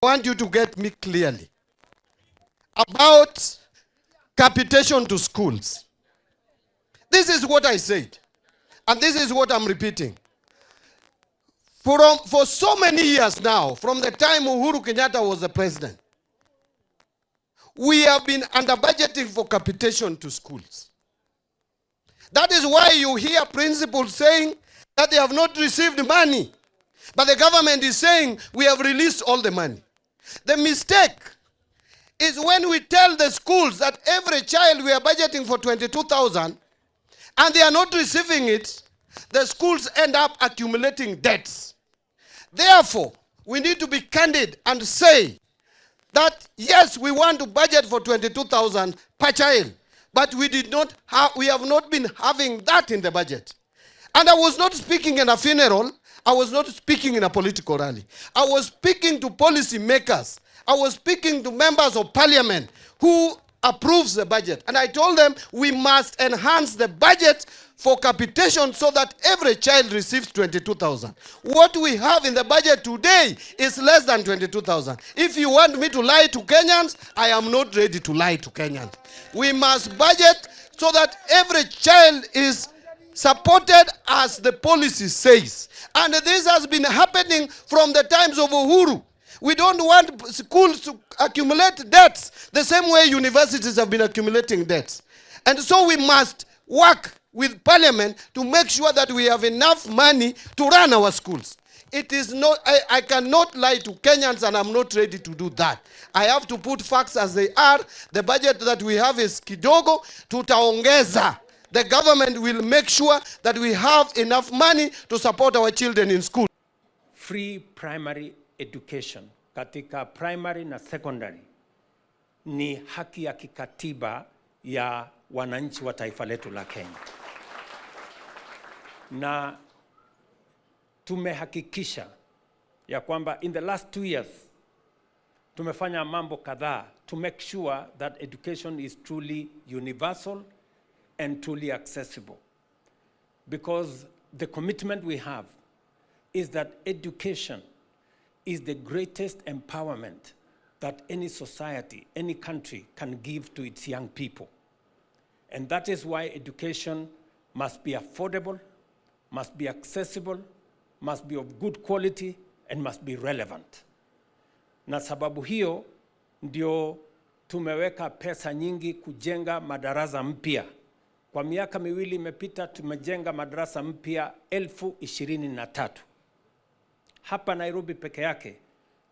want you to get me clearly about capitation to schools. This is what I said, and this is what I'm repeating. For so many years now, from the time Uhuru Kenyatta was the president, we have been under budgeting for capitation to schools. That is why you hear principals saying that they have not received money. But the government is saying we have released all the money. The mistake is when we tell the schools that every child we are budgeting for 22,000 and they are not receiving it, the schools end up accumulating debts. Therefore, we need to be candid and say that yes, we want to budget for 22,000 per child, but we have not been having that in the budget. And I was not speaking in a funeral. I was not speaking in a political rally. I was speaking to policy makers. I was speaking to members of parliament who approves the budget. And I told them we must enhance the budget for capitation so that every child receives 22,000. What we have in the budget today is less than 22,000. If you want me to lie to Kenyans, I am not ready to lie to Kenyans. We must budget so that every child is supported as the policy says. And this has been happening from the times of Uhuru. We don't want schools to accumulate debts the same way universities have been accumulating debts. And so we must work with parliament to make sure that we have enough money to run our schools. It is not, I cannot lie to Kenyans, and I'm not ready to do that. I have to put facts as they are. The budget that we have is kidogo, tutaongeza. The government will make sure that we have enough money to support our children in school. Free primary education katika primary na secondary ni haki ya kikatiba ya wananchi wa taifa letu la Kenya. Na tumehakikisha ya kwamba in the last 2 years tumefanya mambo kadhaa to make sure that education is truly universal and truly accessible. Because the commitment we have is that education is the greatest empowerment that any society, any country can give to its young people. And that is why education must be affordable, must be accessible, must be of good quality, and must be relevant. Na sababu hiyo ndio tumeweka pesa nyingi kujenga madarasa mpya. Kwa miaka miwili imepita tumejenga madarasa mpya 23,000. Hapa Nairobi peke yake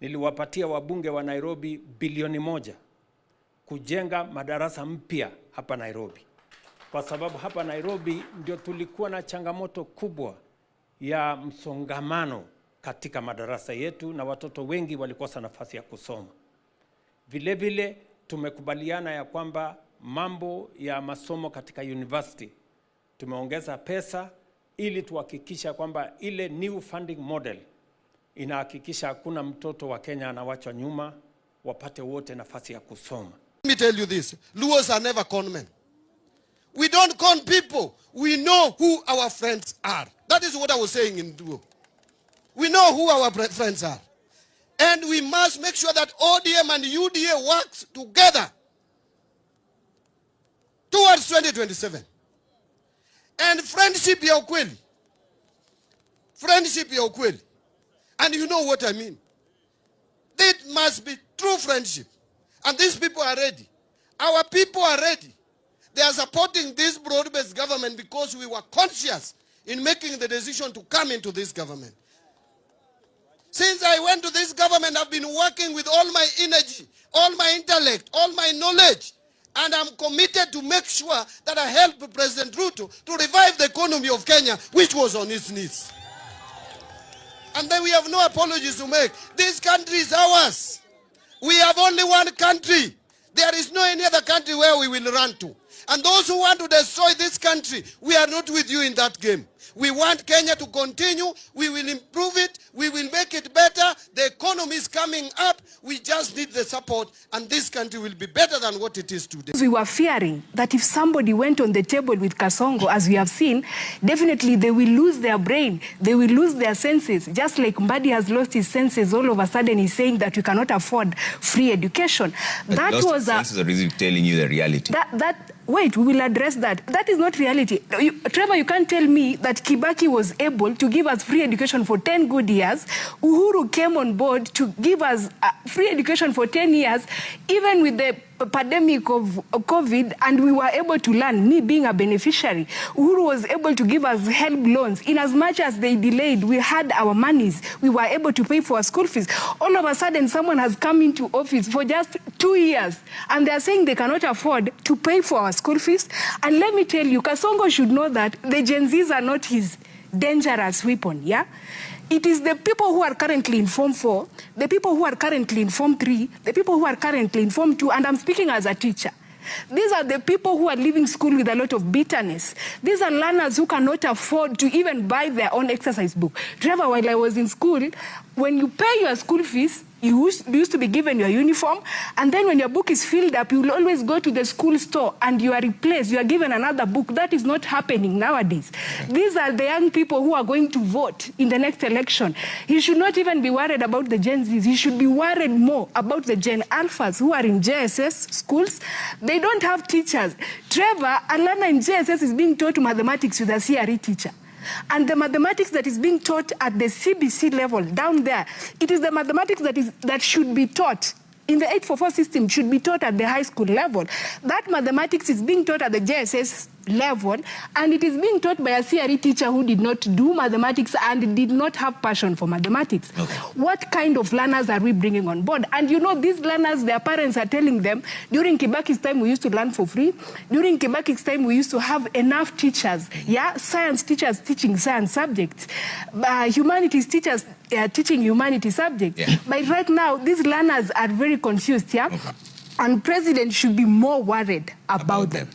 niliwapatia wabunge wa Nairobi bilioni 1 kujenga madarasa mpya hapa Nairobi. Kwa sababu hapa Nairobi ndio tulikuwa na changamoto kubwa ya msongamano katika madarasa yetu na watoto wengi walikosa nafasi ya kusoma. Vile vile tumekubaliana ya kwamba mambo ya masomo katika university tumeongeza pesa ili tuhakikisha kwamba ile new funding model inahakikisha hakuna mtoto wa Kenya anawachwa nyuma, wapate wote nafasi ya kusoma. Let me tell you this, Luos are never con men. We don't con people. We know who our friends are. That is what I was saying in Duo. We know who our friends are. And we must make sure that ODM and UDA works together towards 2027. And friendship ya ukweli. Friendship ya ukweli. And you know what I mean. It must be true friendship. And these people are ready. Our people are ready. They are supporting this broad-based government because we were conscious in making the decision to come into this government. Since I went to this government, I've been working with all my energy, all my intellect, all my knowledge. And I'm committed to make sure that I help President Ruto to revive the economy of Kenya, which was on its knees. And then we have no apologies to make. This country is ours. We have only one country. There is no any other country where we will run to. And those who want to destroy this country, we are not with you in that game. We want Kenya to continue. We will improve it. We will make it better. The economy is coming up. We just need the support, and this country will be better than what it is today. We were fearing that if somebody went on the table with Kasongo, as we have seen, definitely they will lose their brain. They will lose their senses. Just like Mbadi has lost his senses, all of a sudden he's saying that we cannot afford free education. But that lost was his senses, or is he telling you the reality? Wait, we will address that. That is not reality. Trevor, you can't tell me that Kibaki was able to give us free education for 10 good years. Uhuru came on board to give us free education for 10 years, even with the pandemic of COVID, and we were able to learn, me being a beneficiary. Uhuru was able to give us help loans. In as much as they delayed, we had our monies. We were able to pay for our school fees. All of a sudden, someone has come into office for just 2 years, and they're saying they cannot afford to pay for our school fees. And let me tell you, Kasongo should know that the Gen Zs are not his dangerous weapon, yeah? It is the people who are currently in Form 4, the people who are currently in Form 3, the people who are currently in Form 2, and I'm speaking as a teacher. These are the people who are leaving school with a lot of bitterness. These are learners who cannot afford to even buy their own exercise book. Trevor, while I was in school, when you pay your school fees, you used to be given your uniform, and then when your book is filled up, you will always go to the school store and you are replaced. You are given another book. That is not happening nowadays. These are the young people who are going to vote in the next election. He should not even be worried about the Gen Zs. He should be worried more about the Gen Alphas who are in JSS schools. They don't have teachers. Trevor, a learner in JSS is being taught mathematics with a CRE teacher. And the mathematics that is being taught at the CBC level down there, it is the mathematics that should be taught in the 844 system, should be taught at the high school level. That mathematics is being taught at the JSS level, and it is being taught by a CRE teacher who did not do mathematics and did not have passion for mathematics. Okay. What kind of learners are we bringing on board? And you know, these learners, their parents are telling them, during Kibaki's time, we used to learn for free. During Kibaki's time, we used to have enough teachers, yeah? Science teachers teaching science subjects, humanities teachers teaching humanities subjects. Yeah. But right now, these learners are very confused, yeah? Okay. And president should be more worried about them.